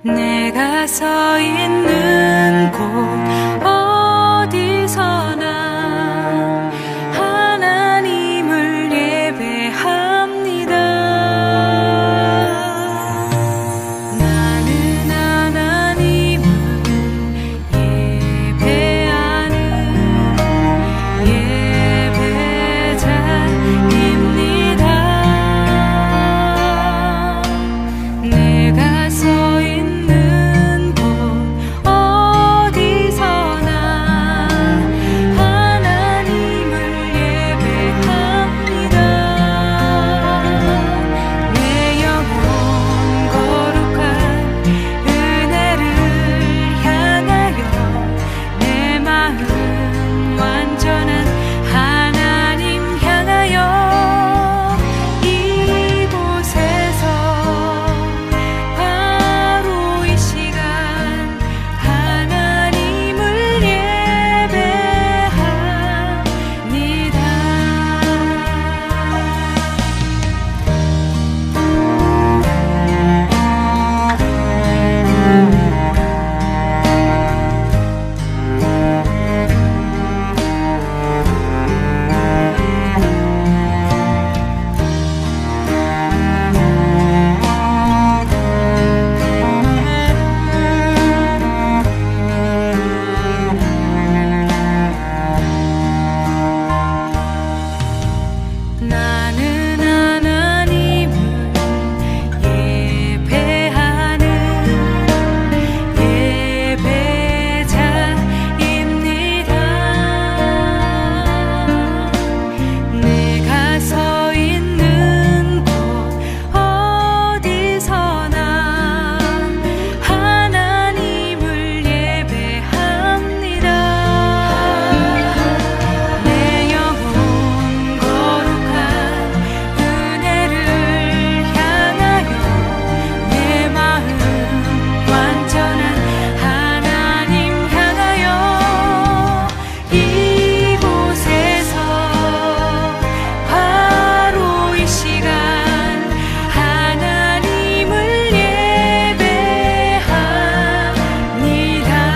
내가 서 있는 곳 어디서나 하나님을 예배합니다. 나는 하나님을 예배하는 예배자입니다. 내가 서 있는 곳 어디서나 하나님을 예배합니다. 내 영혼 거룩한 은혜를 향하여 내 마음 완전한 하나님 향하여 이곳에서 바로 이 시간 하나님을 나는 하나님을 예배하는 예배자입니다. 내가 서 있는 곳 어디서나 하나님을 예배합니다. 내 영혼 거룩한 은혜를 향하여 내 마음 완전한 하나님 향하여 이곳에서 바로 이 시간 하나님을 예배합니다.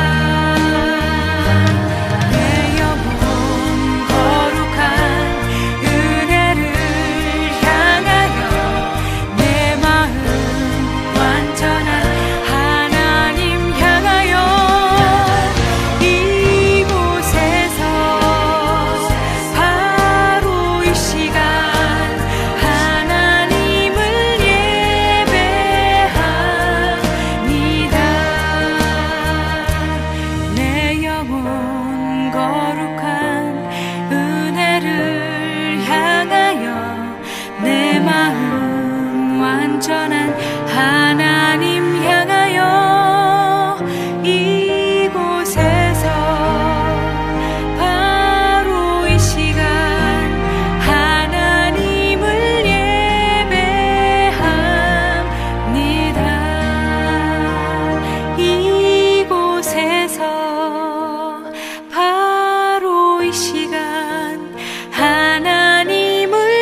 내 영혼 거룩한 은혜를 향하여 내 마음 완전한 하나님 향하여 이곳에서 바로 이 시간 하나님을 예배합니다. 내 영혼 거룩한 은혜를 향하여 내 마음 완전한 하나님 향하여 이곳에서 바로 이 시간 하나님을 예배합니다. 이곳에서 바로 이 시간 하나님을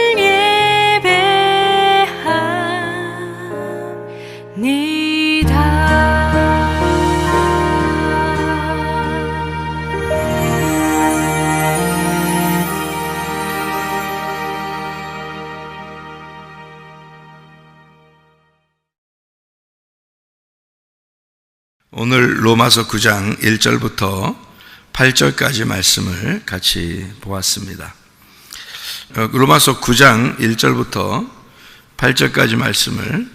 오늘 로마서 9장 1절부터 8절까지 말씀을 같이 보았습니다. 로마서 9장 1절부터 8절까지 말씀을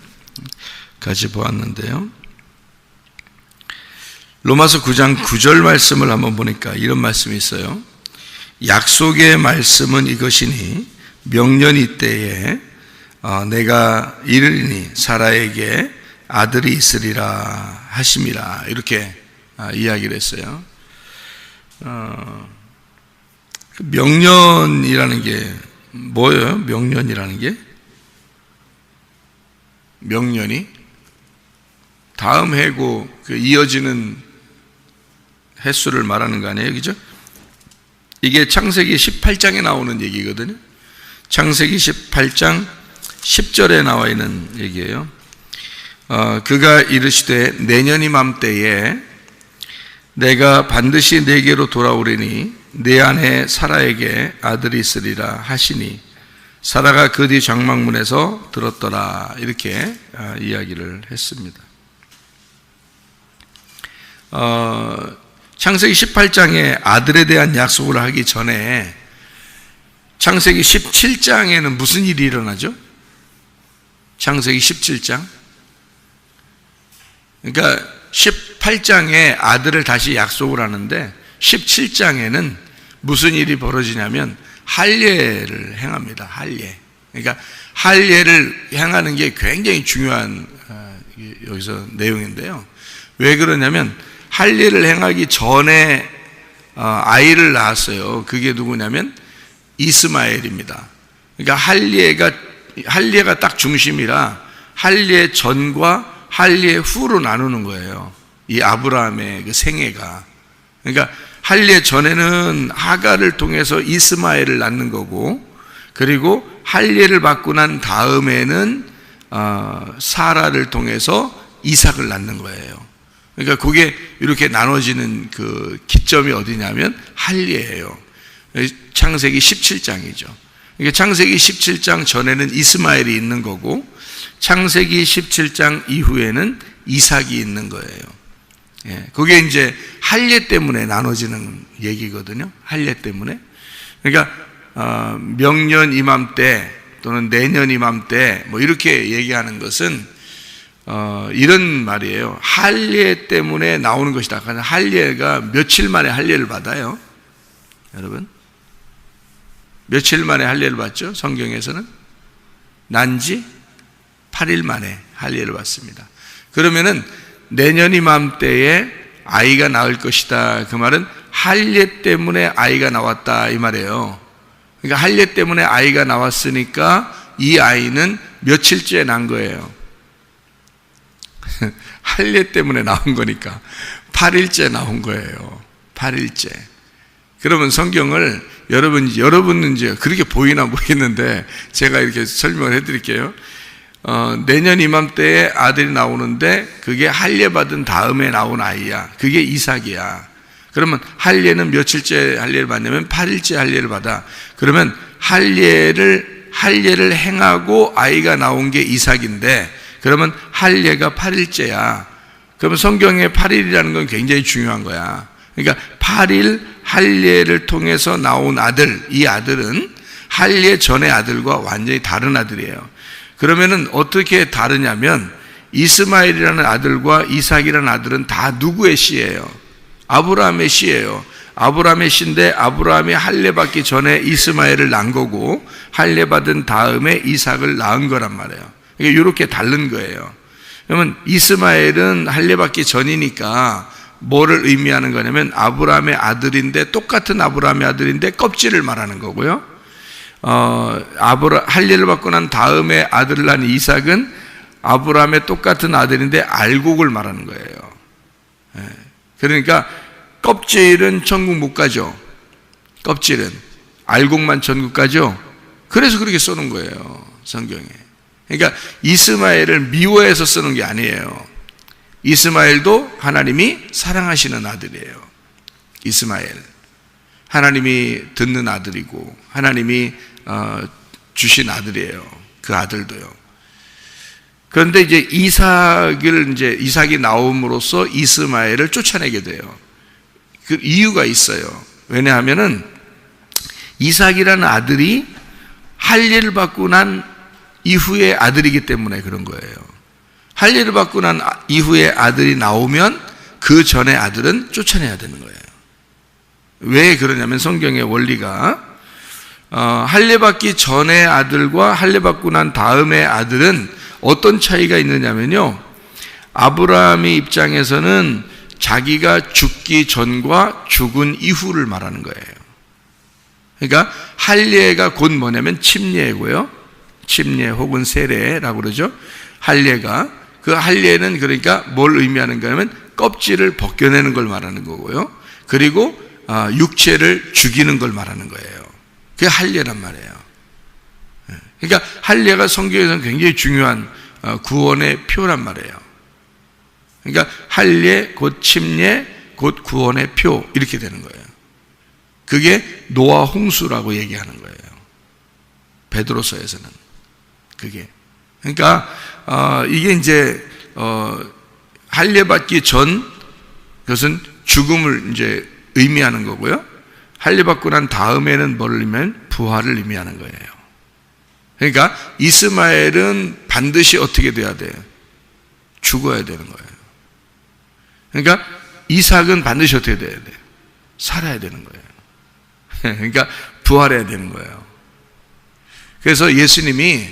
같이 보았는데요. 로마서 9장 9절 말씀을 한번 보니까 이런 말씀이 있어요. 약속의 말씀은 이것이니 명년이 때에 내가 이르리니 사라에게 아들이 있으리라 하심이라, 이렇게 이야기를 했어요. 명년이라는 게 뭐예요? 명년이라는 게? 명년이 다음 해고 이어지는 횟수를 말하는 거 아니에요? 그죠? 이게 창세기 18장에 나오는 얘기거든요. 창세기 18장 10절에 나와 있는 얘기예요. 그가 이르시되 내년 이맘때에 내가 반드시 내게로 돌아오리니 내 안에 사라에게 아들이 있으리라 하시니 사라가 그 뒤 장막문에서 들었더라. 이렇게 이야기를 했습니다. 창세기 18장에 아들에 대한 약속을 하기 전에 창세기 17장에는 무슨 일이 일어나죠? 창세기 17장. 그러니까 18장에 아들을 다시 약속을 하는데 17장에는 무슨 일이 벌어지냐면 할례를 행합니다. 할례. 그러니까 할례를 행하는 게 굉장히 중요한 여기서 내용인데요. 왜 그러냐면 할례를 행하기 전에 아이를 낳았어요. 그게 누구냐면 이스마엘입니다. 그러니까 할례가 딱 중심이라 할례 전과 할례 후로 나누는 거예요. 이 아브라함의 그 생애가. 그러니까 할례 전에는 하갈을 통해서 이스마엘을 낳는 거고, 그리고 할례를 받고 난 다음에는 사라를 통해서 이삭을 낳는 거예요. 그러니까 그게 이렇게 나눠지는 그 기점이 어디냐면 할례예요. 창세기 17장이죠. 그러니까 창세기 17장 전에는 이스마엘이 있는 거고 창세기 17장 이후에는 이삭이 있는 거예요. 그게 이제 할례 때문에 나눠지는 얘기거든요. 할례 때문에. 그러니까 명년 이맘때 또는 내년 이맘때 뭐 이렇게 얘기하는 것은 이런 말이에요. 할례 때문에 나오는 것이다. 할례가 며칠 만에 할례를 받아요. 여러분, 며칠 만에 할례를 받죠? 성경에서는 난지 8일 만에 할례를 받습니다. 그러면은 내년 이맘때에 아이가 나올 것이다. 그 말은 할례 때문에 아이가 나왔다 이 말이에요. 그러니까 할례 때문에 아이가 나왔으니까 이 아이는 며칠째 난 거예요. 할례 때문에 나온 거니까 8일째 나온 거예요. 8일째. 그러면 성경을 여러분은 이제 그렇게 보이나 모르겠는데 제가 이렇게 설명을 해드릴게요. 내년 이맘때에 아들이 나오는데 그게 할례 받은 다음에 나온 아이야. 그게 이삭이야. 그러면 할례는 며칠째 할례를 받냐면 8일째 할례를 받아. 그러면 할례를 행하고 아이가 나온 게 이삭인데 그러면 할례가 8일째야. 그러면 성경에 8일이라는 건 굉장히 중요한 거야. 그러니까 8일 할례를 통해서 나온 아들, 이 아들은 할례 전의 아들과 완전히 다른 아들이에요. 그러면은 어떻게 다르냐면 이스마엘이라는 아들과 이삭이라는 아들은 다 누구의 씨예요? 아브라함의 씨예요. 아브라함의 씨인데 아브라함이 할례 받기 전에 이스마엘을 낳은 거고 할례 받은 다음에 이삭을 낳은 거란 말이에요. 그러니까 이렇게 다른 거예요. 그러면 이스마엘은 할례 받기 전이니까 뭐를 의미하는 거냐면 아브라함의 아들인데 똑같은 아브라함의 아들인데 껍질을 말하는 거고요. 할례를 받고 난 다음에 아들을 낳은 이삭은 아브라함의 똑같은 아들인데 알곡을 말하는 거예요. 그러니까 껍질은 천국 못 가죠. 껍질은 알곡만 천국 가죠. 그래서 그렇게 쓰는 거예요, 성경에. 그러니까 이스마엘을 미워해서 쓰는 게 아니에요. 이스마엘도 하나님이 사랑하시는 아들이에요. 이스마엘 하나님이 듣는 아들이고 하나님이 주신 아들이에요. 그 아들도요. 그런데 이제 이삭이 나옴으로써 이스마엘을 쫓아내게 돼요. 그 이유가 있어요. 왜냐하면은 이삭이라는 아들이 할례를 받고 난 이후의 아들이기 때문에 그런 거예요. 할례를 받고 난 이후에 아들이 나오면 그 전에 아들은 쫓아내야 되는 거예요. 왜 그러냐면 성경의 원리가 할례 받기 전의 아들과 할례 받고 난 다음의 아들은 어떤 차이가 있느냐면요, 아브라함의 입장에서는 자기가 죽기 전과 죽은 이후를 말하는 거예요. 그러니까 할례가 곧 뭐냐면 침례고요. 침례 혹은 세례라고 그러죠. 할례가, 그 할례는 그러니까 뭘 의미하는가 하면 껍질을 벗겨내는 걸 말하는 거고요. 그리고 육체를 죽이는 걸 말하는 거예요. 그게 할례란 말이에요. 그러니까 할례가 성경에서는 굉장히 중요한 구원의 표란 말이에요. 그러니까 할례 곧 침례 곧 구원의 표 이렇게 되는 거예요. 그게 노아 홍수라고 얘기하는 거예요. 베드로서에서는 그게. 그러니까 이게 이제 할례 받기 전 그것은 죽음을 이제 의미하는 거고요. 할례 받고 난 다음에는 뭘 의미하면 부활을 의미하는 거예요. 그러니까 이스마엘은 반드시 어떻게 돼야 돼요? 죽어야 되는 거예요. 그러니까 이삭은 반드시 어떻게 돼야 돼요? 살아야 되는 거예요. 그러니까 부활해야 되는 거예요. 그래서 예수님이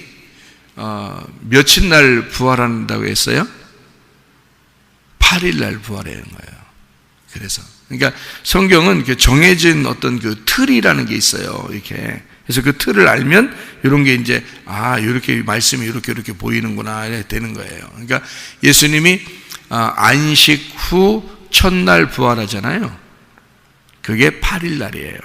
며칠 날 부활한다고 했어요? 8일 날 부활하는 거예요. 그래서 그러니까 성경은 정해진 어떤 그 틀이라는 게 있어요. 이렇게. 그래서 그 틀을 알면 이런 게 이제 이렇게 말씀이 이렇게 보이는구나 되는 거예요. 그러니까 예수님이 안식 후 첫날 부활하잖아요. 그게 8일 날이에요.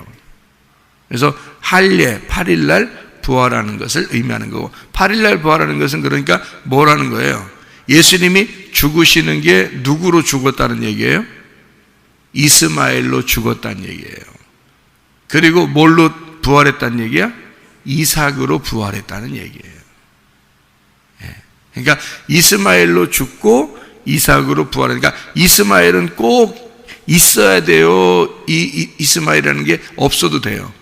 그래서 할례 8일 날 부활하는 것을 의미하는 거고, 8일 날 부활하는 것은 그러니까 뭐라는 거예요? 예수님이 죽으시는 게 누구로 죽었다는 얘기예요? 이스마엘로 죽었다는 얘기예요. 그리고 뭘로 부활했다는 얘기야? 이삭으로 부활했다는 얘기예요. 그러니까 이스마엘로 죽고 이삭으로 부활하니까 이스마엘은 꼭 있어야 돼요. 이스마엘이라는 게 없어도 돼요.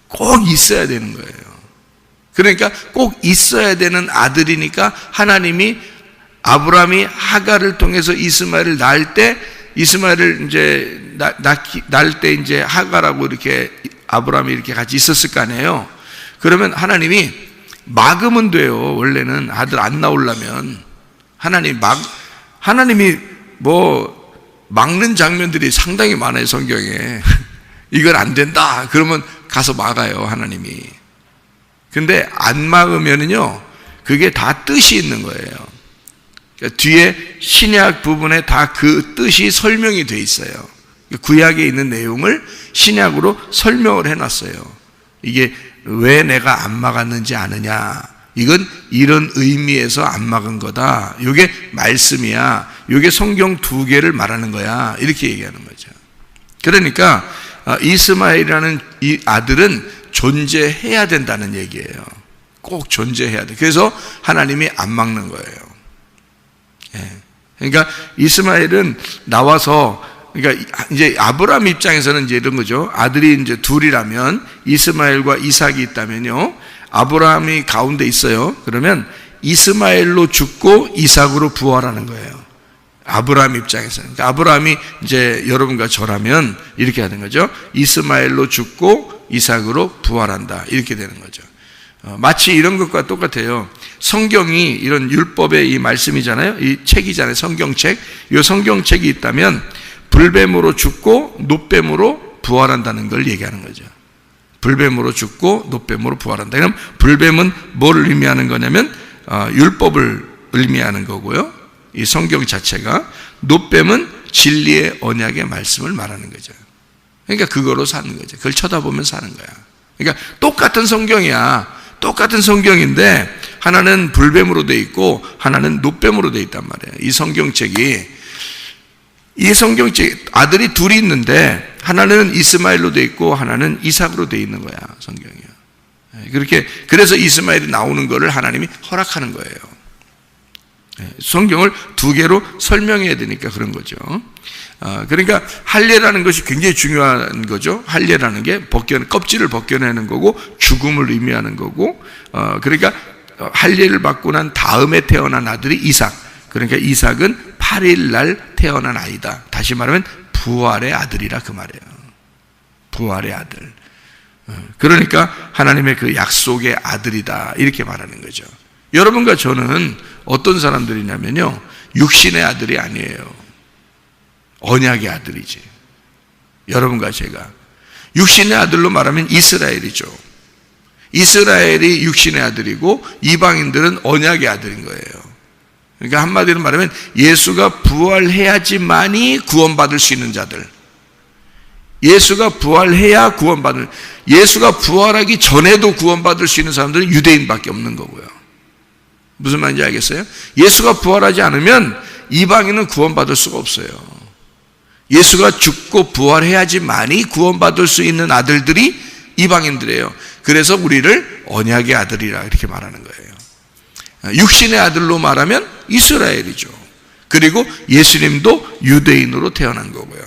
꼭 있어야 되는 거예요. 그러니까 꼭 있어야 되는 아들이니까 하나님이 아브라함이 하갈을 통해서 이스마엘을 낳을 때, 이스마엘을 이제 낳을 때 이제 하갈하고 이렇게 아브라함이 이렇게 같이 있었을 거 아니에요. 그러면 하나님이 막으면 돼요. 원래는 아들 안 나오려면 하나님이 막는 장면들이 상당히 많아요, 성경에. 이건 안 된다. 그러면 가서 막아요, 하나님이. 근데 안 막으면은요, 그게 다 뜻이 있는 거예요. 그러니까 뒤에 신약 부분에 다 그 뜻이 설명이 돼 있어요. 구약에 있는 내용을 신약으로 설명을 해놨어요. 이게 왜 내가 안 막았는지 아느냐? 이건 이런 의미에서 안 막은 거다. 이게 말씀이야. 이게 성경 2개를 말하는 거야. 이렇게 얘기하는 거죠. 그러니까 이스마엘이라는 이 아들은 존재해야 된다는 얘기예요. 꼭 존재해야 돼. 그래서 하나님이 안 막는 거예요. 그러니까 이스마엘은 나와서, 그러니까 이제 아브라함 입장에서는 이제 이런 거죠. 아들이 이제 둘이라면, 이스마엘과 이삭이 있다면요, 아브라함이 가운데 있어요. 그러면 이스마엘로 죽고 이삭으로 부활하는 거예요. 아브라함 입장에서는. 그러니까 아브라함이 이제 여러분과 저라면 이렇게 하는 거죠. 이스마엘로 죽고 이삭으로 부활한다. 이렇게 되는 거죠. 마치 이런 것과 똑같아요. 성경이 이런 율법의 이 말씀이잖아요. 이 책이잖아요. 성경책. 이 성경책이 있다면 불뱀으로 죽고 놋뱀으로 부활한다는 걸 얘기하는 거죠. 불뱀으로 죽고 놋뱀으로 부활한다. 그럼 불뱀은 뭘 의미하는 거냐면 율법을 의미하는 거고요. 이 성경 자체가. 놋뱀은 진리의 언약의 말씀을 말하는 거죠. 그러니까 그거로 사는 거죠. 그걸 쳐다보면 사는 거야. 그러니까 똑같은 성경이야. 똑같은 성경인데 하나는 불뱀으로 돼 있고 하나는 놋뱀으로 돼 있단 말이에요. 이 성경책 아들이 둘이 있는데 하나는 이스마엘로 돼 있고 하나는 이삭으로 돼 있는 거야, 성경이요. 그래서 이스마엘이 나오는 거를 하나님이 허락하는 거예요. 성경을 2개로 설명해야 되니까 그런 거죠. 그러니까 할례라는 것이 굉장히 중요한 거죠. 할례라는 게 껍질을 벗겨내는 거고 죽음을 의미하는 거고, 그러니까 할례를 받고 난 다음에 태어난 아들이 이삭. 그러니까 이삭은 8일 날 태어난 아이다. 다시 말하면 부활의 아들이라 그 말이에요. 부활의 아들. 그러니까 하나님의 그 약속의 아들이다. 이렇게 말하는 거죠. 여러분과 저는 어떤 사람들이냐면요, 육신의 아들이 아니에요. 언약의 아들이지. 여러분과 제가 육신의 아들로 말하면 이스라엘이죠. 이스라엘이 육신의 아들이고 이방인들은 언약의 아들인 거예요. 그러니까 한마디로 말하면 예수가 부활해야지만이 구원받을 수 있는 자들. 예수가 부활해야 예수가 부활하기 전에도 구원받을 수 있는 사람들은 유대인밖에 없는 거고요. 무슨 말인지 알겠어요? 예수가 부활하지 않으면 이방인은 구원받을 수가 없어요. 예수가 죽고 부활해야지만이 구원받을 수 있는 아들들이 이방인들이에요. 그래서 우리를 언약의 아들이라 이렇게 말하는 거예요. 육신의 아들로 말하면 이스라엘이죠. 그리고 예수님도 유대인으로 태어난 거고요.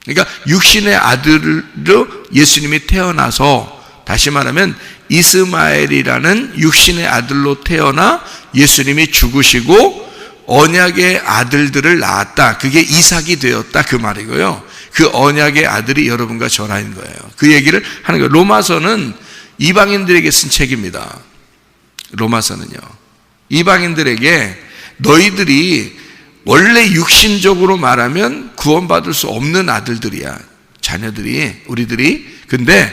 그러니까 육신의 아들로 예수님이 태어나서, 다시 말하면 이스마엘이라는 육신의 아들로 태어나 예수님이 죽으시고 언약의 아들들을 낳았다. 그게 이삭이 되었다, 그 말이고요. 그 언약의 아들이 여러분과 저라는 거예요. 그 얘기를 하는 거예요. 로마서는 이방인들에게 쓴 책입니다. 로마서는요, 이방인들에게 너희들이 원래 육신적으로 말하면 구원받을 수 없는 아들들이야, 자녀들이, 우리들이. 근데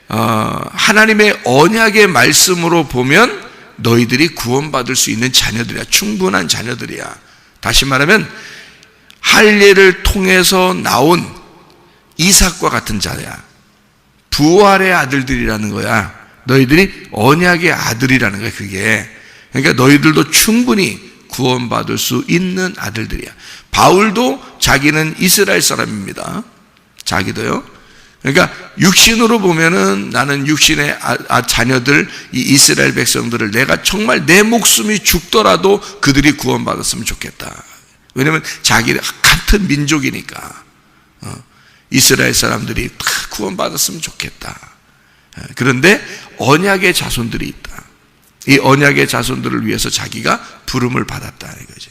하나님의 언약의 말씀으로 보면 너희들이 구원받을 수 있는 자녀들이야. 충분한 자녀들이야. 다시 말하면 할례를 통해서 나온 이삭과 같은 자야. 부활의 아들들이라는 거야. 너희들이 언약의 아들이라는 거야, 그게. 그러니까 너희들도 충분히 구원받을 수 있는 아들들이야. 바울도 자기는 이스라엘 사람입니다. 자기도요. 그러니까 육신으로 보면은 나는 육신의 자녀들, 이 이스라엘 백성들을 내가 정말 내 목숨이 죽더라도 그들이 구원받았으면 좋겠다. 왜냐하면 자기 같은 민족이니까 이스라엘 사람들이 다 구원받았으면 좋겠다. 그런데 언약의 자손들이 있다. 이 언약의 자손들을 위해서 자기가 부름을 받았다 이거죠.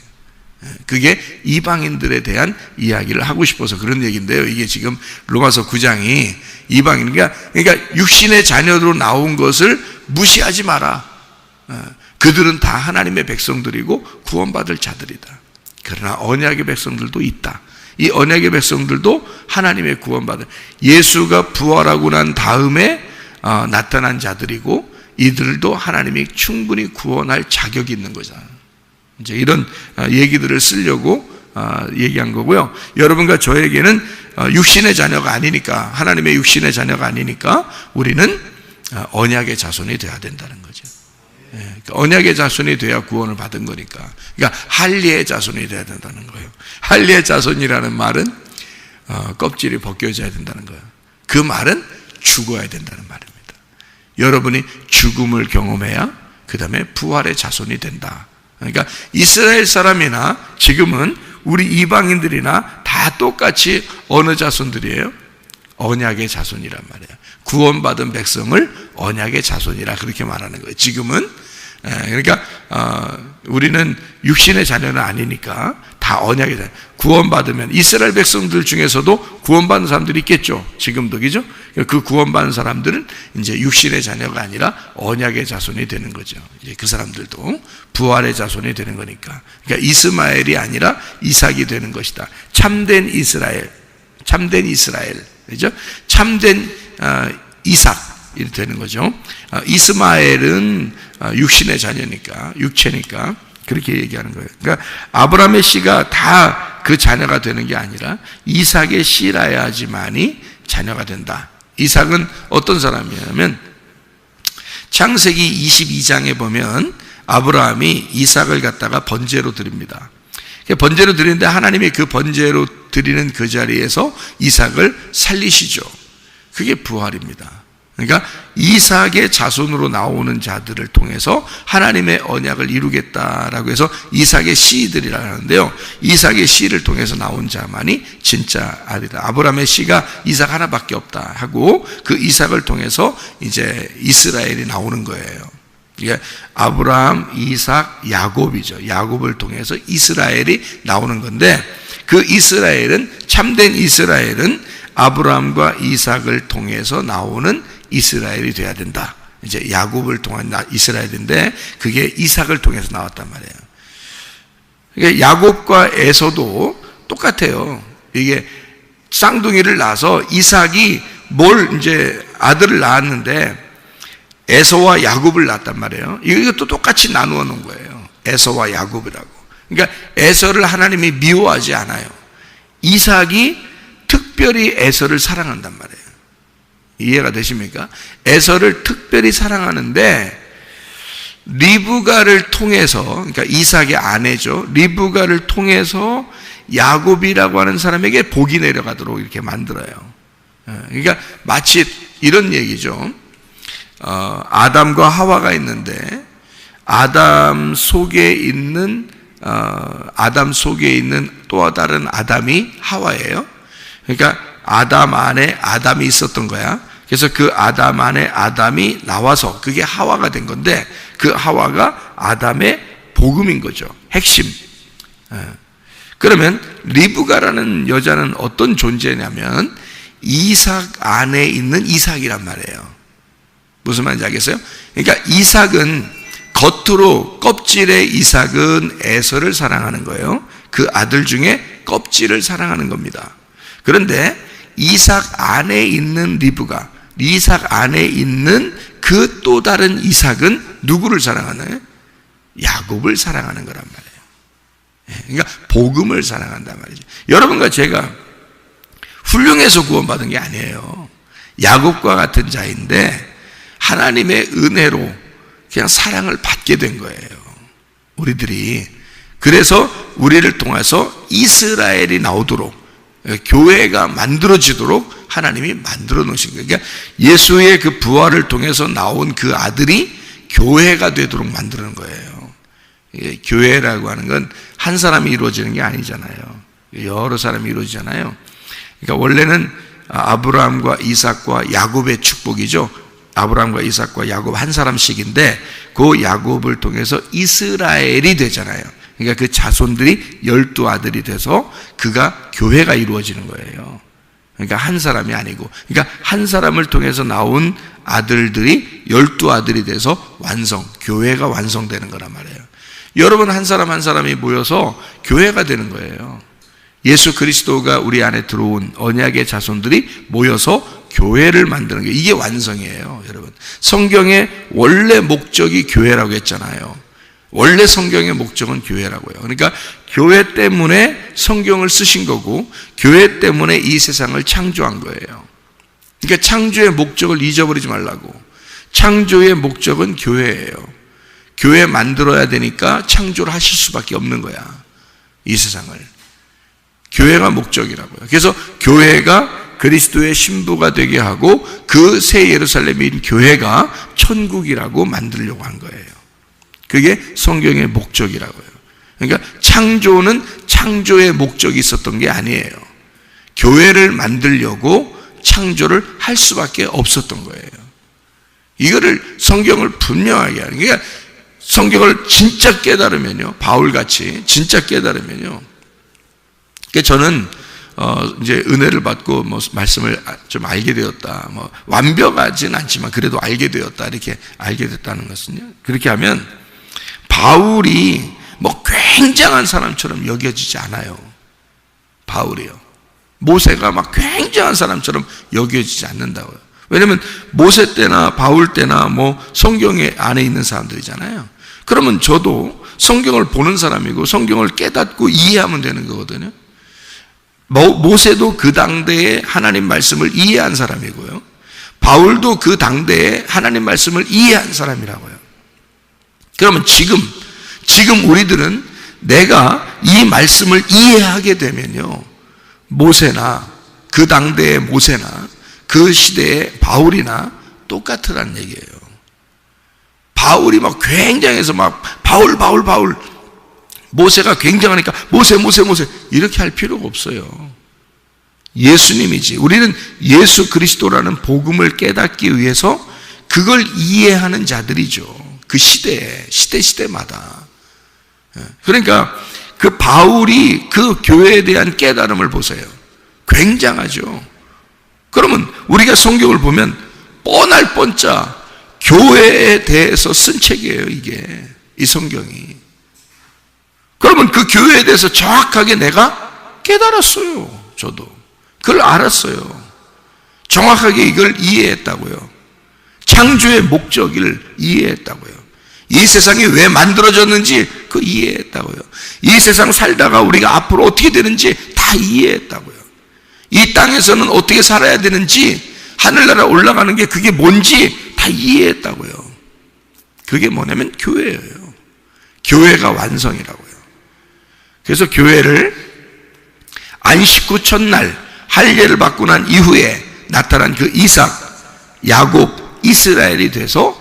그게 이방인들에 대한 이야기를 하고 싶어서 그런 얘기인데요. 이게 지금 로마서 9장이 이방인, 그러니까 육신의 자녀로 나온 것을 무시하지 마라. 그들은 다 하나님의 백성들이고 구원받을 자들이다. 그러나 언약의 백성들도 있다. 이 언약의 백성들도 하나님의 구원받을, 예수가 부활하고 난 다음에 나타난 자들이고 이들도 하나님이 충분히 구원할 자격이 있는 거잖아요. 이제 이런 얘기들을 쓰려고 얘기한 거고요. 여러분과 저에게는 육신의 자녀가 아니니까, 하나님의 육신의 자녀가 아니니까 우리는 언약의 자손이 돼야 된다는 거죠. 언약의 자손이 돼야 구원을 받은 거니까. 그러니까 할례의 자손이 돼야 된다는 거예요. 할례의 자손이라는 말은 껍질이 벗겨져야 된다는 거예요. 그 말은 죽어야 된다는 말입니다. 여러분이 죽음을 경험해야 그 다음에 부활의 자손이 된다. 그러니까 이스라엘 사람이나 지금은 우리 이방인들이나 다 똑같이 어느 자손들이에요? 언약의 자손이란 말이에요. 구원받은 백성을 언약의 자손이라 그렇게 말하는 거예요. 지금은. 그러니까 우리는 육신의 자녀는 아니니까 다 언약의 자녀. 구원받으면 이스라엘 백성들 중에서도 구원받은 사람들이 있겠죠. 지금도, 그죠? 그 구원받은 사람들은 이제 육신의 자녀가 아니라 언약의 자손이 되는 거죠. 이제 그 사람들도 부활의 자손이 되는 거니까. 그러니까 이스마엘이 아니라 이삭이 되는 것이다. 참된 이스라엘, 참된 이스라엘, 그죠? 참된 이삭 이 되는 거죠. 이스마엘은 육신의 자녀니까, 육체니까 그렇게 얘기하는 거예요. 그러니까 아브라함의 씨가 다 그 자녀가 되는 게 아니라 이삭의 씨라야지만이 자녀가 된다. 이삭은 어떤 사람이냐면 창세기 22장에 보면 아브라함이 이삭을 갖다가 번제로 드립니다. 번제로 드리는데 하나님이 그 번제로 드리는 그 자리에서 이삭을 살리시죠. 그게 부활입니다. 그러니까 이삭의 자손으로 나오는 자들을 통해서 하나님의 언약을 이루겠다라고 해서 이삭의 씨들이라고 하는데요. 이삭의 씨를 통해서 나온 자만이 진짜 아들이다. 아브라함의 씨가 이삭 하나밖에 없다 하고 그 이삭을 통해서 이제 이스라엘이 나오는 거예요. 이게 아브라함, 이삭, 야곱이죠. 야곱을 통해서 이스라엘이 나오는 건데 그 이스라엘은, 참된 이스라엘은 아브라함과 이삭을 통해서 나오는 이스라엘이 돼야 된다. 이제 야곱을 통한 이스라엘인데 그게 이삭을 통해서 나왔단 말이에요. 그러니까 야곱과 에서도 똑같아요. 이게 쌍둥이를 낳아서 이삭이 이제 아들을 낳았는데 에서와 야곱을 낳았단 말이에요. 이것도 똑같이 나누어 놓은 거예요. 에서와 야곱이라고. 그러니까 에서를 하나님이 미워하지 않아요. 이삭이 특별히 에서를 사랑한단 말이에요. 이해가 되십니까? 에서를 특별히 사랑하는데 리브가를 통해서, 그러니까 이삭의 아내죠. 리브가를 통해서 야곱이라고 하는 사람에게 복이 내려가도록 이렇게 만들어요. 그러니까 마치 이런 얘기죠. 아담과 하와가 있는데 아담 속에 있는 또 다른 아담이 하와예요. 그러니까 아담 안에 아담이 있었던 거야. 그래서 그 아담 안에 아담이 나와서 그게 하와가 된 건데, 그 하와가 아담의 복음인 거죠. 핵심. 그러면 리브가라는 여자는 어떤 존재냐면 이삭 안에 있는 이삭이란 말이에요. 무슨 말인지 알겠어요? 그러니까 이삭은 겉으로, 껍질의 이삭은 에서를 사랑하는 거예요. 그 아들 중에 껍질을 사랑하는 겁니다. 그런데 이삭 안에 있는 리브가, 이삭 안에 있는 그 또 다른 이삭은 누구를 사랑하나요? 야곱을 사랑하는 거란 말이에요. 그러니까 복음을 사랑한단 말이죠. 여러분과 제가 훌륭해서 구원받은 게 아니에요. 야곱과 같은 자인데 하나님의 은혜로 그냥 사랑을 받게 된 거예요, 우리들이. 그래서 우리를 통해서 이스라엘이 나오도록, 교회가 만들어지도록 하나님이 만들어 놓으신 거예요. 그러니까 예수의 그 부활을 통해서 나온 그 아들이 교회가 되도록 만드는 거예요. 교회라고 하는 건 한 사람이 이루어지는 게 아니잖아요. 여러 사람이 이루어지잖아요. 그러니까 원래는 아브라함과 이삭과 야곱의 축복이죠. 아브라함과 이삭과 야곱 한 사람씩인데 그 야곱을 통해서 이스라엘이 되잖아요. 그러니까 그 자손들이 12아들이 돼서 그가 교회가 이루어지는 거예요. 그러니까 한 사람이 아니고, 그러니까 한 사람을 통해서 나온 아들들이 12아들이 돼서 교회가 완성되는 거란 말이에요. 여러분 한 사람 한 사람이 모여서 교회가 되는 거예요. 예수 그리스도가 우리 안에 들어온 언약의 자손들이 모여서 교회를 만드는 게, 이게 완성이에요, 여러분. 성경의 원래 목적이 교회라고 했잖아요. 원래 성경의 목적은 교회라고요. 그러니까 교회 때문에 성경을 쓰신 거고, 교회 때문에 이 세상을 창조한 거예요. 그러니까 창조의 목적을 잊어버리지 말라고. 창조의 목적은 교회예요. 교회 만들어야 되니까 창조를 하실 수밖에 없는 거야, 이 세상을. 교회가 목적이라고요. 그래서 교회가 그리스도의 신부가 되게 하고 그 새 예루살렘인 교회가 천국이라고 만들려고 한 거예요. 그게 성경의 목적이라고요. 그러니까 창조는 창조의 목적이 있었던 게 아니에요. 교회를 만들려고 창조를 할 수밖에 없었던 거예요. 이거를 성경을 분명하게 하는, 그러니까 성경을 진짜 깨달으면요, 바울같이 진짜 깨달으면요, 그러니까 저는 이제 은혜를 받고 말씀을 좀 알게 되었다. 완벽하진 않지만 그래도 알게 되었다. 이렇게 알게 됐다는 것은요, 그렇게 하면 바울이 굉장한 사람처럼 여겨지지 않아요. 바울이요. 모세가 굉장한 사람처럼 여겨지지 않는다고요. 왜냐면 모세 때나 바울 때나 성경 안에 있는 사람들이잖아요. 그러면 저도 성경을 보는 사람이고 성경을 깨닫고 이해하면 되는 거거든요. 모세도 그 당대에 하나님 말씀을 이해한 사람이고요, 바울도 그 당대에 하나님 말씀을 이해한 사람이라고요. 그러면 지금 우리들은 내가 이 말씀을 이해하게 되면요, 모세나 그 당대의 모세나 그 시대의 바울이나 똑같으라는 얘기예요. 바울이 굉장해서 바울 모세가 굉장하니까 모세 이렇게 할 필요가 없어요. 예수님이지. 우리는 예수 그리스도라는 복음을 깨닫기 위해서 그걸 이해하는 자들이죠. 그 시대마다. 그러니까 그 바울이 그 교회에 대한 깨달음을 보세요. 굉장하죠. 그러면 우리가 성경을 보면 뻔할 뻔짜 교회에 대해서 쓴 책이에요, 이게. 이 성경이. 그러면 그 교회에 대해서 정확하게 내가 깨달았어요. 저도 그걸 알았어요. 정확하게 이걸 이해했다고요. 창조의 목적을 이해했다고요. 이 세상이 왜 만들어졌는지 그 이해했다고요. 이 세상 살다가 우리가 앞으로 어떻게 되는지 다 이해했다고요. 이 땅에서는 어떻게 살아야 되는지, 하늘나라 올라가는 게 그게 뭔지 다 이해했다고요. 그게 뭐냐면 교회예요. 교회가 완성이라고요. 그래서 교회를 안식 후 첫날 할례를 받고 난 이후에 나타난 그 이삭, 야곱, 이스라엘이 돼서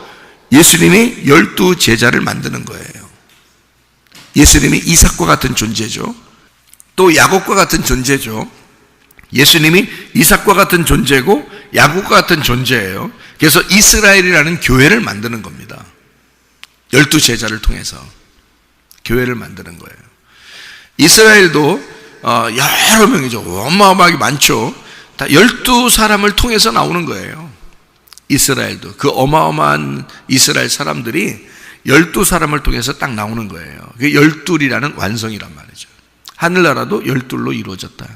예수님이 12 제자를 만드는 거예요. 예수님이 이삭과 같은 존재죠. 또 야곱과 같은 존재죠. 예수님이 이삭과 같은 존재고 야곱과 같은 존재예요. 그래서 이스라엘이라는 교회를 만드는 겁니다. 12 제자를 통해서 교회를 만드는 거예요. 이스라엘도 여러 명이죠. 어마어마하게 많죠. 다 12사람을 통해서 나오는 거예요. 이스라엘도 그 어마어마한 이스라엘 사람들이 12사람을 통해서 딱 나오는 거예요. 그게 12이라는 완성이란 말이죠. 하늘나라도 12로 이루어졌다.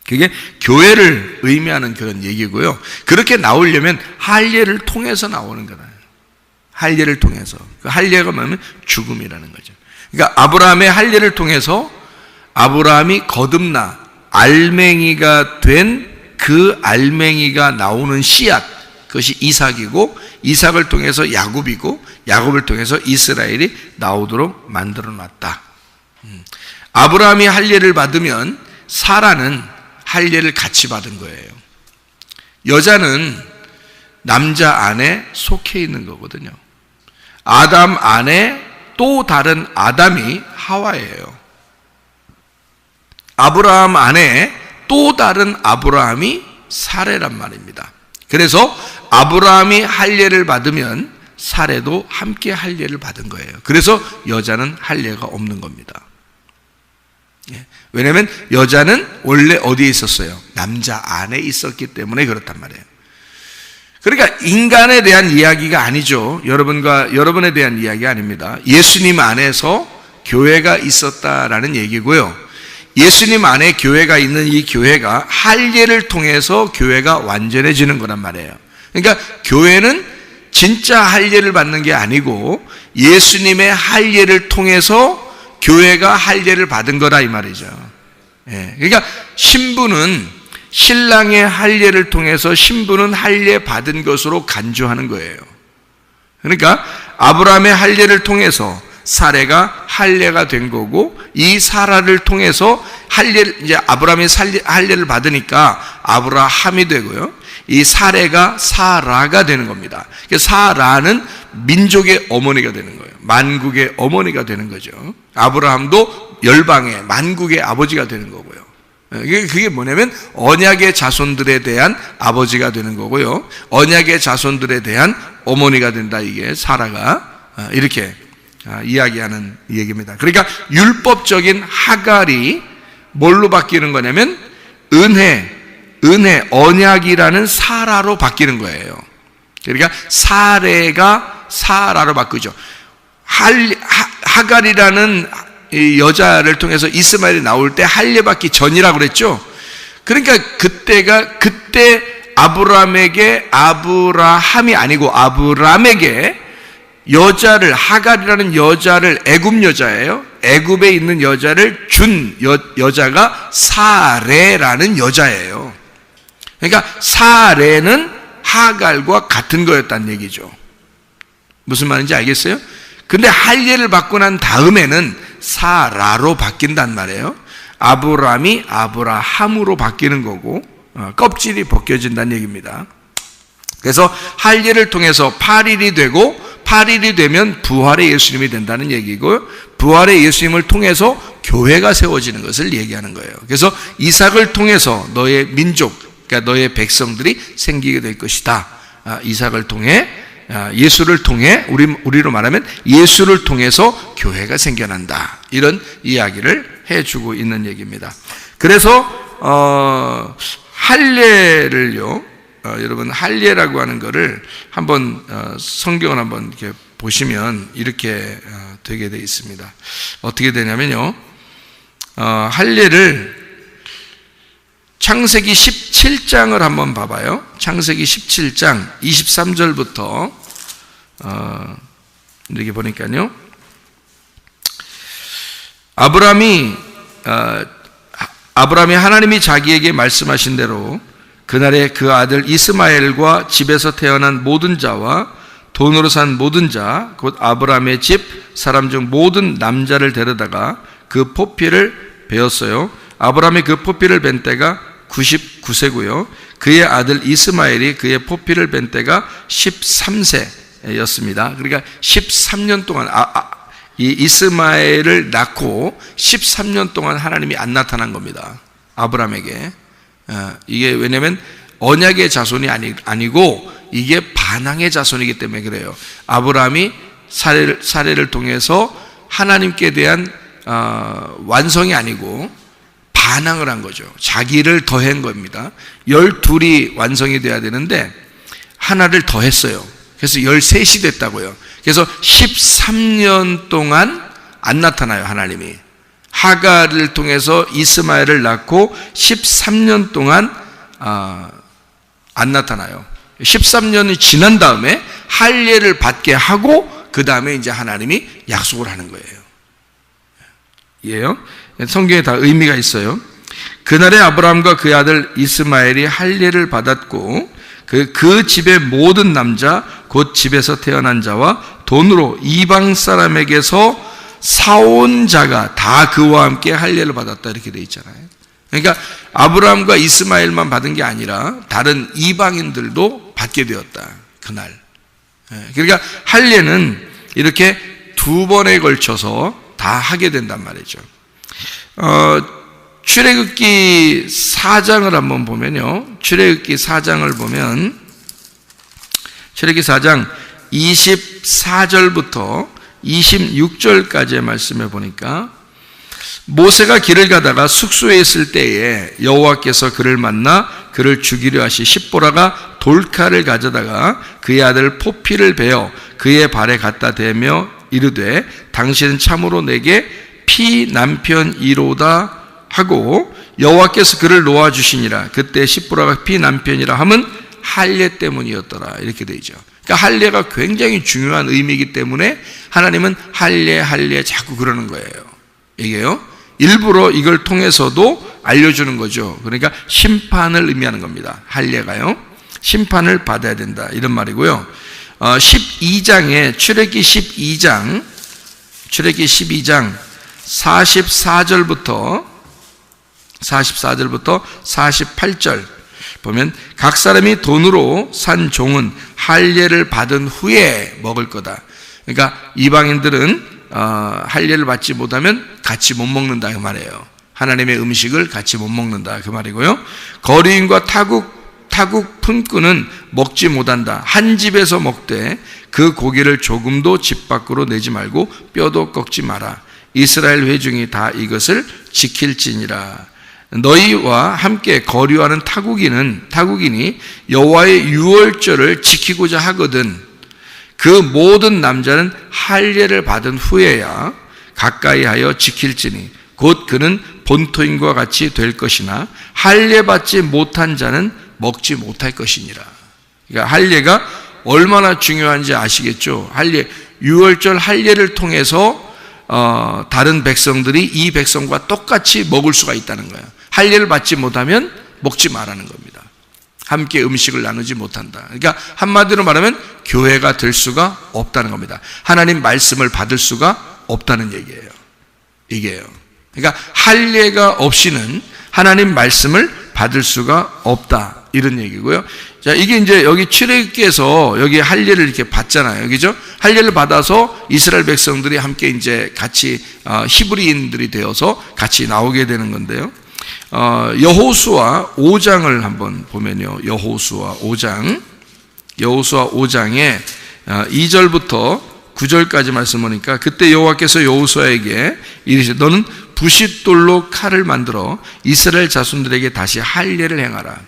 그게 교회를 의미하는 그런 얘기고요. 그렇게 나오려면 할례를 통해서 나오는 거다. 할례를 통해서. 그 할례가 뭐냐면 죽음이라는 거죠. 그러니까 아브라함의 할례를 통해서 아브라함이 거듭나 알맹이가 된 그 알맹이가 나오는 씨앗, 그것이 이삭이고 이삭을 통해서 야곱이고 야곱을 통해서 이스라엘이 나오도록 만들어 놨다. 아브라함이 할례를 받으면 사라는 할례를 같이 받은 거예요. 여자는 남자 안에 속해 있는 거거든요. 아담 안에 또 다른 아담이 하와예요. 아브라함 안에 또 다른 아브라함이 사레란 말입니다. 그래서 아브라함이 할례를 받으면 사레도 함께 할례를 받은 거예요. 그래서 여자는 할례가 없는 겁니다. 왜냐하면 여자는 원래 어디에 있었어요? 남자 안에 있었기 때문에 그렇단 말이에요. 그러니까 인간에 대한 이야기가 아니죠. 여러분에 대한 이야기 아닙니다. 예수님 안에서 교회가 있었다라는 얘기고요. 예수님 안에 교회가 있는 이 교회가 할례를 통해서 교회가 완전해지는 거란 말이에요. 그러니까 교회는 진짜 할례를 받는 게 아니고 예수님의 할례를 통해서 교회가 할례를 받은 거다 이 말이죠. 그러니까 신부는 신랑의 할례를 통해서 신부는 할례 받은 것으로 간주하는 거예요. 그러니까 아브라함의 할례를 통해서 사레가 할례가 된 거고 이 사라를 통해서 이제 아브라함이 할례를 받으니까 아브라함이 되고요. 이 사레가 사라가 되는 겁니다. 사라는 민족의 어머니가 되는 거예요. 만국의 어머니가 되는 거죠. 아브라함도 열방의 만국의 아버지가 되는 거고요. 그게 뭐냐면 언약의 자손들에 대한 아버지가 되는 거고요. 언약의 자손들에 대한 어머니가 된다. 이게 사라가 이렇게 이야기하는 얘기입니다. 그러니까 율법적인 하갈이 뭘로 바뀌는 거냐면 은혜, 언약이라는 사라로 바뀌는 거예요. 그러니까 사레가 사라로 바뀌죠. 하갈이라는 여자를 통해서 이스마엘이 나올 때 할례 받기 전이라고 그랬죠. 그러니까 그때 아브라함이 아니고 아브람에게 하갈이라는 여자를 애굽 여자예요. 애굽에 있는 여자를 준 여자가 사레라는 여자예요. 그러니까 사레는 하갈과 같은 거였다는 얘기죠. 무슨 말인지 알겠어요? 근데 할례를 받고 난 다음에는 사라로 바뀐단 말이에요. 아브람이 아브라함으로 바뀌는 거고 껍질이 벗겨진다는 얘기입니다. 그래서 할례를 통해서 8일이 되고 8일이 되면 부활의 예수님이 된다는 얘기고 부활의 예수님을 통해서 교회가 세워지는 것을 얘기하는 거예요. 그래서 이삭을 통해서 너의 민족, 그러니까 너의 백성들이 생기게 될 것이다. 이삭을 통해 예수를 통해 우리로 말하면 예수를 통해서 교회가 생겨난다. 이런 이야기를 해주고 있는 얘기입니다. 그래서 할례를요. 여러분 할례라고 하는 거를 한번 성경을 한번 이렇게 보시면 이렇게 되게 돼 있습니다. 어떻게 되냐면요. 할례를 창세기 17장을 한번 봐봐요. 창세기 17장 23절부터 이렇게 보니까요. 아브라함이 하나님이 자기에게 말씀하신 대로 그날에 그 아들 이스마엘과 집에서 태어난 모든 자와 돈으로 산 모든 자 곧 아브라함의 집 사람 중 모든 남자를 데려다가 그 포피를 베었어요. 아브라함이 그 포피를 벤 때가 99세고요. 그의 아들 이스마엘이 그의 포피를 벤 때가 13세였습니다. 그러니까 13년 동안 이 이스마엘을 낳고 13년 동안 하나님이 안 나타난 겁니다. 아브라함에게. 이게 왜냐하면 언약의 자손이 아니고 이게 반항의 자손이기 때문에 그래요. 아브라함이 사례를 통해서 하나님께 대한 완성이 아니고 반항을 한 거죠. 자기를 더한 겁니다. 12이 완성이 돼야 되는데 하나를 더했어요. 그래서 13이 됐다고요. 그래서 13년 동안 안 나타나요, 하나님이. 하갈을 통해서 이스마엘을 낳고 13년 동안 안 나타나요. 13년이 지난 다음에 할례를 받게 하고 그 다음에 이제 하나님이 약속을 하는 거예요. 이해요? 성경에 다 의미가 있어요. 그날에 아브라함과 그의 아들 이스마엘이 할례를 받았고 그 집의 모든 남자 곧 집에서 태어난 자와 돈으로 이방 사람에게서 사온 자가 다 그와 함께 할례를 받았다 이렇게 되어 있잖아요. 그러니까 아브라함과 이스마엘만 받은 게 아니라 다른 이방인들도 받게 되었다 그날. 그러니까 할례는 이렇게 두 번에 걸쳐서 다 하게 된단 말이죠. 출애굽기 4장을 한번 보면요. 출애굽기 4장을 보면 출애굽기 4장 24절부터 26절까지의 말씀을 보니까 모세가 길을 가다가 숙소에 있을 때에 여호와께서 그를 만나 그를 죽이려 하시 십보라가 돌칼을 가져다가 그의 아들 포피를 베어 그의 발에 갖다 대며 이르되 당신은 참으로 내게 피남편이로다 하고 여호와께서 그를 놓아주시니라. 그때 십보라가 피남편이라 함은 할례 때문이었더라 이렇게 되죠. 그러니까 할례가 굉장히 중요한 의미이기 때문에 하나님은 할례 자꾸 그러는 거예요. 이게요. 일부러 이걸 통해서도 알려주는 거죠. 그러니까 심판을 의미하는 겁니다. 할례가요. 심판을 받아야 된다 이런 말이고요. 12장에 출애굽기 12장 44절부터 48절 보면 각 사람이 돈으로 산 종은 할례를 받은 후에 먹을 거다. 그러니까 이방인들은 할례를 받지 못하면 같이 못 먹는다 그 말이에요. 하나님의 음식을 같이 못 먹는다 그 말이고요. 거류인과 타국 품꾼은 먹지 못한다. 한 집에서 먹되 그 고기를 조금도 집 밖으로 내지 말고 뼈도 꺾지 마라. 이스라엘 회중이 다 이것을 지킬지니라. 너희와 함께 거류하는 타국인이 여호와의 유월절을 지키고자 하거든 그 모든 남자는 할례를 받은 후에야 가까이 하여 지킬지니 곧 그는 본토인과 같이 될 것이나 할례 받지 못한 자는 먹지 못할 것이니라. 그러니까 할례가 얼마나 중요한지 아시겠죠? 유월절 할례를 통해서 다른 백성들이 이 백성과 똑같이 먹을 수가 있다는 거예요. 할례를 받지 못하면 먹지 말라는 겁니다. 함께 음식을 나누지 못한다. 그러니까 한마디로 말하면 교회가 될 수가 없다는 겁니다. 하나님 말씀을 받을 수가 없다는 얘기예요. 이게요. 그러니까 할례가 없이는 하나님 말씀을 받을 수가 없다. 이런 얘기고요. 자, 이게 이제 여기 출애굽기에서 여기 할례를 이렇게 받잖아요. 그죠? 할례를 받아서 이스라엘 백성들이 함께 이제 같이 히브리인들이 되어서 같이 나오게 되는 건데요. 여호수아 5장을 한번 보면요. 여호수아 5장에 2절부터 9절까지 말씀 보니까 그때 여호와께서 여호수아에게 이르시되 너는 부싯돌로 칼을 만들어 이스라엘 자손들에게 다시 할례를 행하라.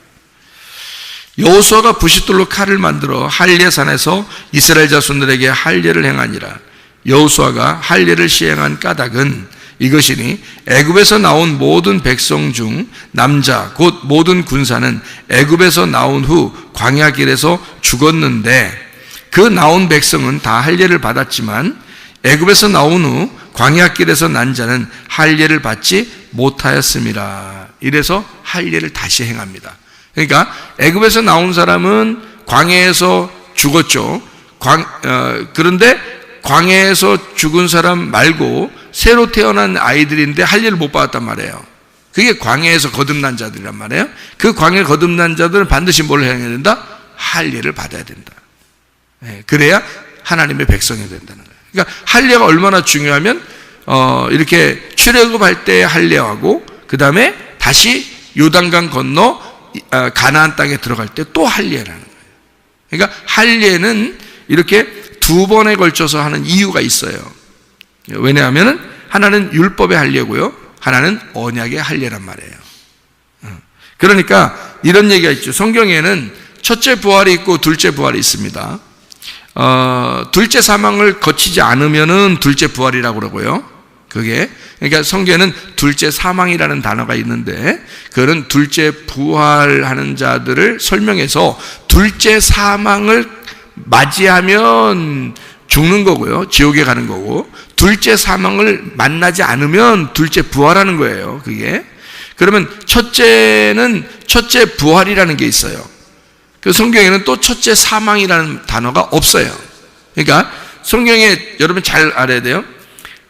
여호수아가 부싯돌로 칼을 만들어 할례산에서 이스라엘 자손들에게 할례를 행하니라. 여호수아가 할례를 시행한 까닭은 이것이니 애굽에서 나온 모든 백성 중 남자 곧 모든 군사는 애굽에서 나온 후 광야길에서 죽었는데 그 나온 백성은 다 할례를 받았지만 애굽에서 나온 후 광야길에서 난 자는 할례를 받지 못하였음이라. 이래서 할례를 다시 행합니다. 그러니까 애굽에서 나온 사람은 광야에서 죽었죠. 그런데 광야에서 죽은 사람 말고 새로 태어난 아이들인데 할례를 못 받았단 말이에요. 그게 광야에서 거듭난 자들이란 말이에요. 그 광야에 거듭난 자들은 반드시 뭘 해야 된다? 할례를 받아야 된다. 그래야 하나님의 백성이 된다는 거예요. 그러니까 할례가 얼마나 중요하면 이렇게 출애굽할 때 할례하고 그 다음에 다시 요단강 건너 가나안 땅에 들어갈 때 또 할례라는 거예요. 그러니까 할례는 이렇게 두 번에 걸쳐서 하는 이유가 있어요. 왜냐하면 하나는 율법의 할례고요, 하나는 언약의 할례란 말이에요. 그러니까 이런 얘기가 있죠. 성경에는 첫째 부활이 있고 둘째 부활이 있습니다. 둘째 사망을 거치지 않으면은 둘째 부활이라고 그러고요. 그러니까 성경에는 둘째 사망이라는 단어가 있는데, 그거는 둘째 부활하는 자들을 설명해서 둘째 사망을 맞이하면 죽는 거고요, 지옥에 가는 거고, 둘째 사망을 만나지 않으면 둘째 부활하는 거예요. 그게 그러면 첫째는 첫째 부활이라는 게 있어요. 그 성경에는 또 첫째 사망이라는 단어가 없어요. 그러니까 성경에 여러분 잘 알아야 돼요.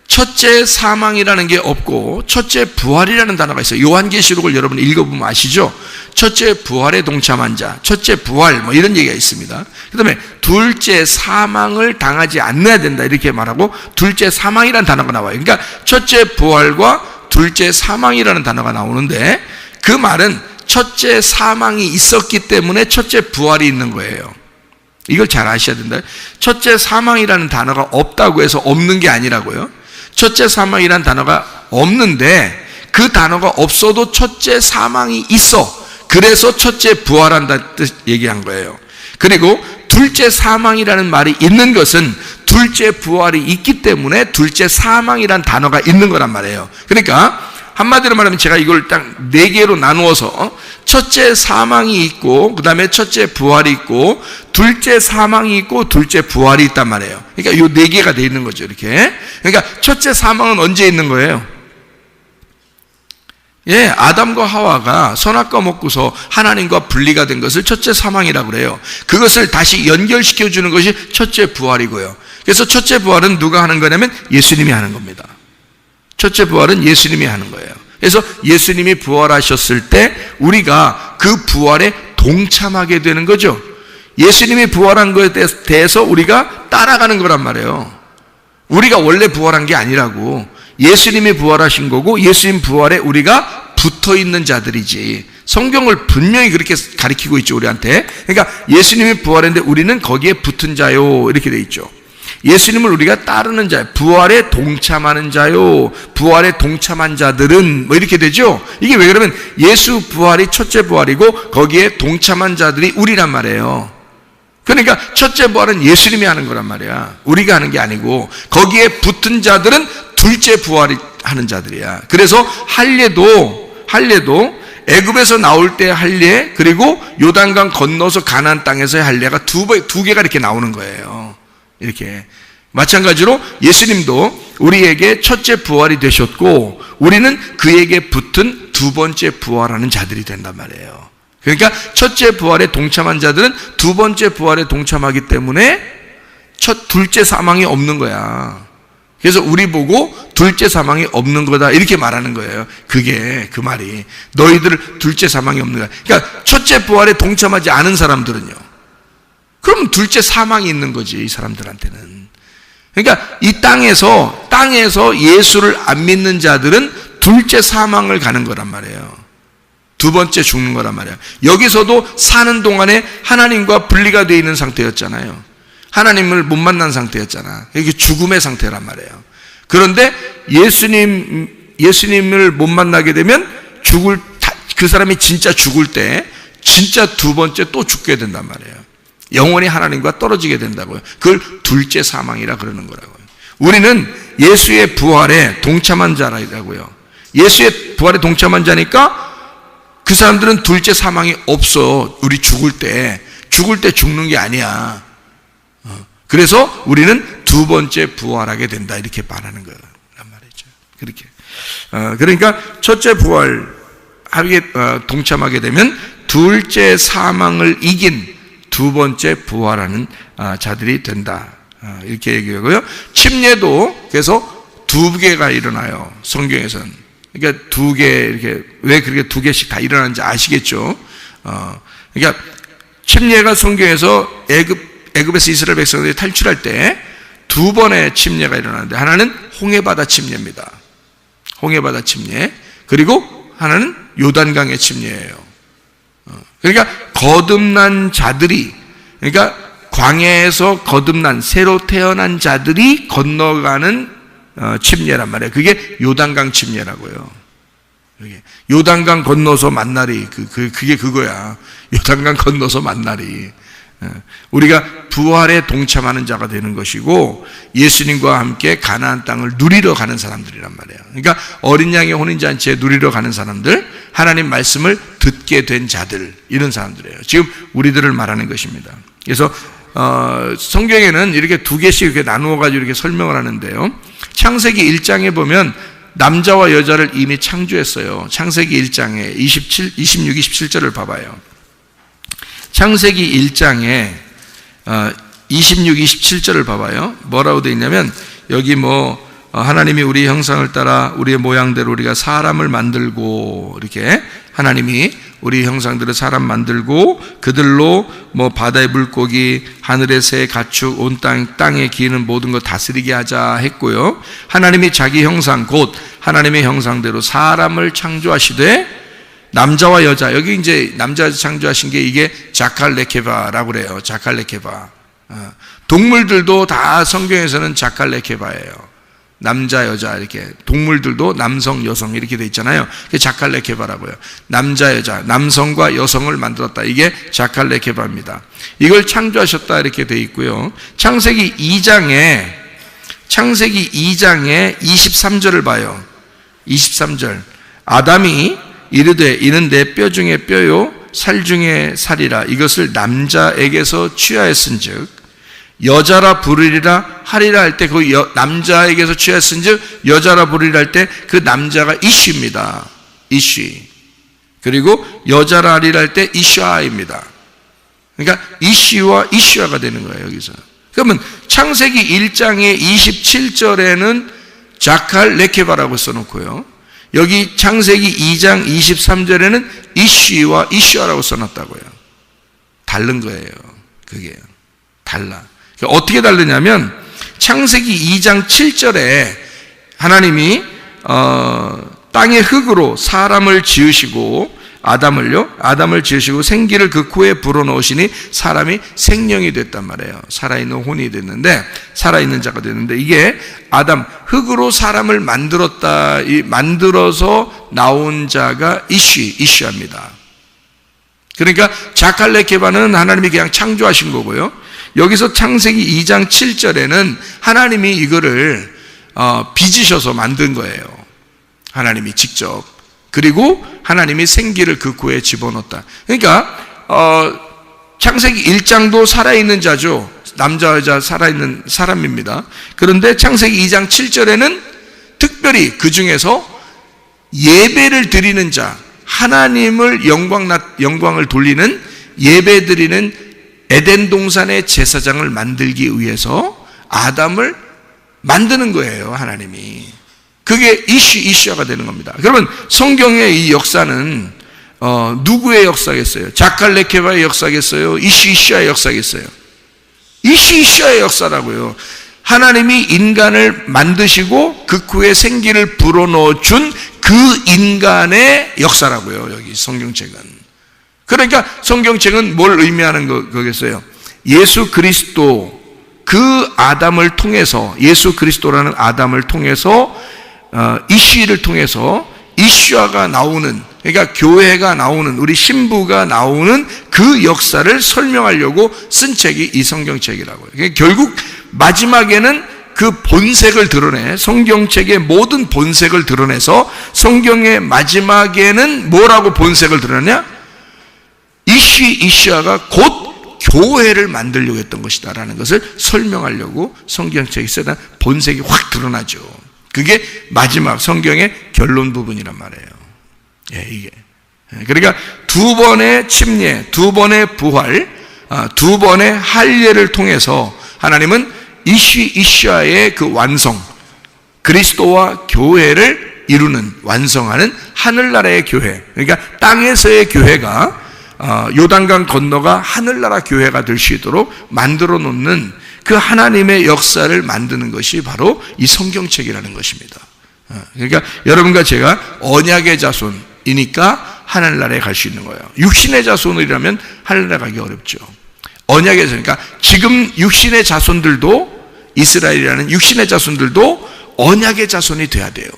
첫째 사망이라는 게 없고 첫째 부활이라는 단어가 있어요. 요한계시록을 여러분 읽어보면 아시죠? 첫째 부활에 동참한 자, 첫째 부활 뭐 이런 얘기가 있습니다. 그 다음에 둘째 사망을 당하지 않아야 된다 이렇게 말하고 둘째 사망이라는 단어가 나와요. 그러니까 첫째 부활과 둘째 사망이라는 단어가 나오는데, 그 말은 첫째 사망이 있었기 때문에 첫째 부활이 있는 거예요. 이걸 잘 아셔야 된다. 첫째 사망이라는 단어가 없다고 해서 없는 게 아니라고요. 첫째 사망이라는 단어가 없는데 그 단어가 없어도 첫째 사망이 있어. 그래서 첫째 부활한다 뜻 얘기한 거예요. 그리고 둘째 사망이라는 말이 있는 것은 둘째 부활이 있기 때문에 둘째 사망이라는 단어가 있는 거란 말이에요. 그러니까 한마디로 말하면 제가 이걸 딱 4개로 나누어서 첫째 사망이 있고 그 다음에 첫째 부활이 있고 둘째 사망이 있고 둘째 부활이 있단 말이에요. 그러니까 이 4개가 돼 있는 거죠. 이렇게. 그러니까 첫째 사망은 언제 있는 거예요? 아담과 하와가 선악과 먹고서 하나님과 분리가 된 것을 첫째 사망이라고 그래요. 그것을 다시 연결시켜 주는 것이 첫째 부활이고요. 그래서 첫째 부활은 누가 하는 거냐면 예수님이 하는 겁니다. 첫째 부활은 예수님이 하는 거예요. 그래서 예수님이 부활하셨을 때 우리가 그 부활에 동참하게 되는 거죠. 예수님이 부활한 것에 대해서 우리가 따라가는 거란 말이에요. 우리가 원래 부활한 게 아니라고, 예수님이 부활하신 거고 예수님 부활에 우리가 붙어 있는 자들이지. 성경을 분명히 그렇게 가리키고 있죠, 우리한테. 그러니까 예수님이 부활했는데 우리는 거기에 붙은 자요 이렇게 돼 있죠. 예수님을 우리가 따르는 자, 부활에 동참하는 자요, 부활에 동참한 자들은 뭐 이렇게 되죠. 이게 왜 그러면 예수 부활이 첫째 부활이고 거기에 동참한 자들이 우리란 말이에요. 그러니까 첫째 부활은 예수님이 하는 거란 말이야. 우리가 하는 게 아니고 거기에 붙은 자들은 둘째 부활이 하는 자들이야. 그래서 할례도 애굽에서 나올 때 할례, 그리고 요단강 건너서 가나안 땅에서의 할례가 두 개가 이렇게 나오는 거예요. 이렇게 마찬가지로 예수님도 우리에게 첫째 부활이 되셨고 우리는 그에게 붙은 두 번째 부활하는 자들이 된단 말이에요. 그러니까 첫째 부활에 동참한 자들은 두 번째 부활에 동참하기 때문에 둘째 사망이 없는 거야. 그래서 우리 보고 둘째 사망이 없는 거다 이렇게 말하는 거예요. 그게 그 말이 너희들 둘째 사망이 없는 거야. 그러니까 첫째 부활에 동참하지 않은 사람들은요, 그럼 둘째 사망이 있는 거지, 이 사람들한테는. 그러니까 이 땅에서 예수를 안 믿는 자들은 둘째 사망을 가는 거란 말이에요. 두 번째 죽는 거란 말이에요. 여기서도 사는 동안에 하나님과 분리가 되어 있는 상태였잖아요. 하나님을 못 만난 상태였잖아. 이게 죽음의 상태란 말이에요. 그런데 예수님을 못 만나게 되면 그 사람이 진짜 죽을 때 진짜 두 번째 또 죽게 된단 말이에요. 영원히 하나님과 떨어지게 된다고요. 그걸 둘째 사망이라 그러는 거라고요. 우리는 예수의 부활에 동참한 자라고요. 예수의 부활에 동참한 자니까 그 사람들은 둘째 사망이 없어. 우리 죽을 때 죽는 게 아니야. 그래서 우리는 두 번째 부활하게 된다 이렇게 말하는 거란 말이죠. 그렇게. 그러니까 첫째 부활에 동참하게 되면 둘째 사망을 이긴 두 번째 부활하는 자들이 된다. 이렇게 얘기하고요. 침례도 그래서 2개가 일어나요. 성경에서는. 그러니까 2개 이렇게 왜 그렇게 2개씩 다 일어나는지 아시겠죠? 그러니까 침례가 성경에서 애굽에서 이스라엘 백성들이 탈출할 때 2번의 침례가 일어나는데 하나는 홍해바다 침례입니다. 홍해바다 침례. 그리고 하나는 요단강의 침례예요. 그러니까 거듭난 자들이, 그러니까 광야에서 거듭난 새로 태어난 자들이 건너가는 침례란 말이에요. 그게 요단강 침례라고요. 요단강 건너서 만날이 그게 그거야. 요단강 건너서 만날이 우리가 부활에 동참하는 자가 되는 것이고 예수님과 함께 가나안 땅을 누리러 가는 사람들이란 말이에요. 그러니까 어린 양의 혼인잔치에 누리러 가는 사람들, 하나님 말씀을 듣게 된 자들, 이런 사람들이에요. 지금 우리들을 말하는 것입니다. 그래서 성경에는 이렇게 2개씩 이렇게 나누어 가지고 이렇게 설명을 하는데요. 창세기 1장에 보면 남자와 여자를 이미 창조했어요. 창세기 1장에 26, 27절을 봐봐요. 창세기 1장에 26, 27절을 봐봐요. 뭐라고 되어 있냐면 여기 하나님이 우리 형상을 따라 우리의 모양대로 우리가 사람을 만들고, 이렇게 하나님이 우리 형상대로 사람 만들고 그들로 바다의 물고기, 하늘의 새, 가축, 온 땅에 기는 모든 것 다스리게 하자 했고요. 하나님이 자기 형상 곧 하나님의 형상대로 사람을 창조하시되 남자와 여자, 여기 이제 남자 여자 창조하신 게 이게 자칼레케바라고 그래요. 자칼레케바. 동물들도 다 성경에서는 자칼레케바예요. 남자 여자 이렇게, 동물들도 남성 여성 이렇게 돼 있잖아요. 그게 자칼레케바라고요. 남자 여자, 남성과 여성을 만들었다. 이게 자칼레케바입니다. 이걸 창조하셨다 이렇게 돼 있고요. 창세기 2장에 23절을 봐요. 23절. 아담이 이르되 이는 내 뼈 중에 뼈요 살 중에 살이라. 이것을 남자에게서 취하였은즉 여자라 부르리라 하리라 할 때 그 남자에게서 취하였은즉 여자라 부르리라 할 때 그 남자가 이슈입니다. 이슈. 그리고 여자라 하리라 할 때 이슈아입니다. 그러니까 이슈와 이슈아가 되는 거예요, 여기서. 그러면 창세기 1장의 27절에는 자칼 레케바라고 써놓고요. 여기 창세기 2장 23절에는 이슈와 이슈아라고 써놨다고요. 다른 거예요. 그게 달라. 어떻게 다르냐면 창세기 2장 7절에 하나님이 땅의 흙으로 사람을 지으시고 아담을 지으시고 생기를 그 코에 불어넣으시니 사람이 생명이 됐단 말이에요. 살아있는 혼이 됐는데, 살아있는 자가 됐는데, 이게 아담 흙으로 사람을 만들어서 나온 자가 이슈합니다. 그러니까 자칼레케바는 하나님이 그냥 창조하신 거고요. 여기서 창세기 2장 7절에는 하나님이 이거를 빚으셔서 만든 거예요. 하나님이 직접. 그리고 하나님이 생기를 그 코에 집어넣었다. 그러니까 창세기 1장도 살아있는 자죠. 남자 여자 살아있는 사람입니다. 그런데 창세기 2장 7절에는 특별히 그 중에서 예배를 드리는 자, 하나님을 영광을 돌리는 예배 드리는 에덴 동산의 제사장을 만들기 위해서 아담을 만드는 거예요, 하나님이. 그게 이슈아가 되는 겁니다. 그러면 성경의 이 역사는 누구의 역사겠어요? 자칼레케바의 역사겠어요? 이슈아의 역사겠어요? 이슈아의 역사라고요. 하나님이 인간을 만드시고 그 코에 생기를 불어넣어 준 그 인간의 역사라고요, 여기 성경책은. 그러니까 성경책은 뭘 의미하는 거겠어요? 예수 그리스도, 그 아담을 통해서, 예수 그리스도라는 아담을 통해서 이슈를 통해서 이슈아가 나오는, 그러니까 교회가 나오는, 우리 신부가 나오는 그 역사를 설명하려고 쓴 책이 이 성경책이라고요. 그러니까 결국 마지막에는 그 본색을 드러내, 성경책의 모든 본색을 드러내서 성경의 마지막에는 뭐라고 본색을 드러내냐? 이슈아가 곧 교회를 만들려고 했던 것이다라는 것을 설명하려고 성경책이 쓰다 본색이 확 드러나죠. 그게 마지막 성경의 결론 부분이란 말이에요. 예, 이게. 그러니까 2번의 침례, 2번의 부활, 두 번의 할례를 통해서 하나님은 이시아의 그 완성, 그리스도와 교회를 이루는, 완성하는 하늘나라의 교회, 그러니까 땅에서의 교회가 요단강 건너가 하늘나라 교회가 될 수 있도록 만들어 놓는 그 하나님의 역사를 만드는 것이 바로 이 성경책이라는 것입니다. 그러니까 여러분과 제가 언약의 자손이니까 하늘나라에 갈 수 있는 거예요. 육신의 자손이라면 하늘나라 가기 어렵죠. 언약의 자손, 그러니까 지금 육신의 자손들도, 이스라엘이라는 육신의 자손들도 언약의 자손이 돼야 돼요.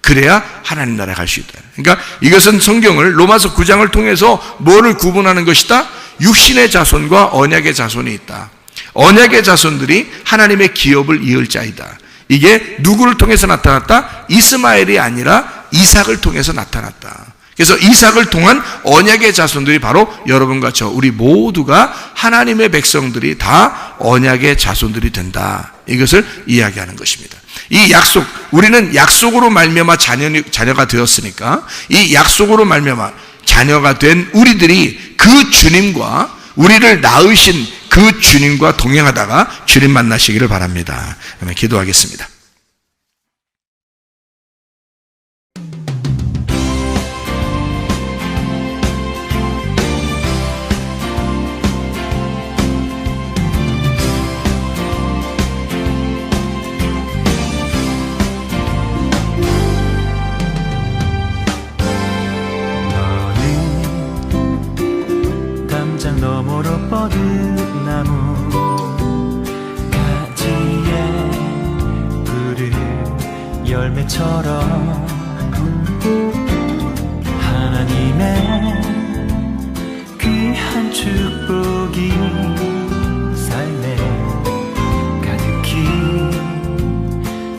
그래야 하나님 나라에 갈 수 있다. 그러니까 이것은 성경을 로마서 9장을 통해서 뭐를 구분하는 것이다? 육신의 자손과 언약의 자손이 있다. 언약의 자손들이 하나님의 기업을 이을 자이다. 이게 누구를 통해서 나타났다? 이스마엘이 아니라 이삭을 통해서 나타났다. 그래서 이삭을 통한 언약의 자손들이 바로 여러분과 저 우리 모두가 하나님의 백성들이 다 언약의 자손들이 된다. 이것을 이야기하는 것입니다. 이 약속, 우리는 약속으로 말미암아 자녀가 되었으니까 이 약속으로 말미암아 자녀가 된 우리들이 그 주님과 우리를 낳으신 그 주님과 동행하다가 주님 만나시기를 바랍니다. 그러면 기도하겠습니다. 너머로 뻗은 나무 가지에 푸른 열매처럼 하나님의 귀한 축복이 삶에 가득히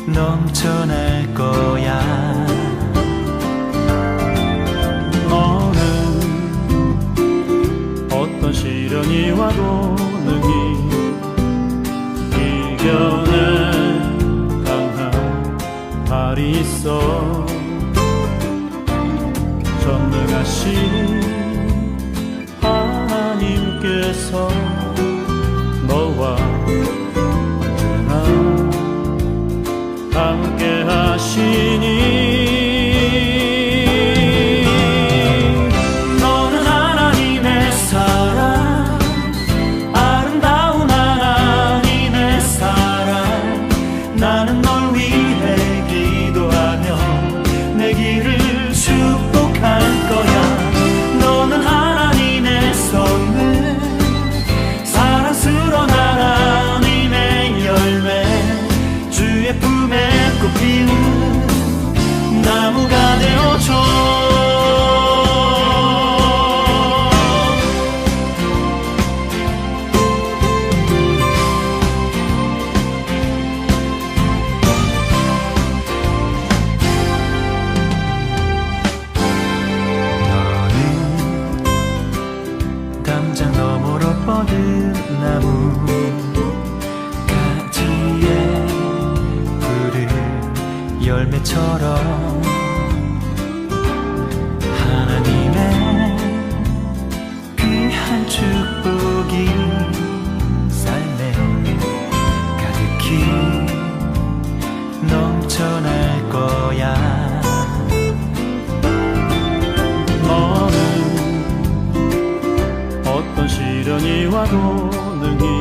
넘쳐날 거야. 어떤 시련이 와도 능히 이겨낼 강한 발이 있어. 전능하신 하나님께서 너와 언제나 함께 하시니 나무가 되어줘. 너는 담장 너머로 뻗은 나무 가지에 푸른 열매처럼 하나님의 귀한 축복이 삶에 가득히 넘쳐날 거야. 너는 어떤 시련이 와도 능히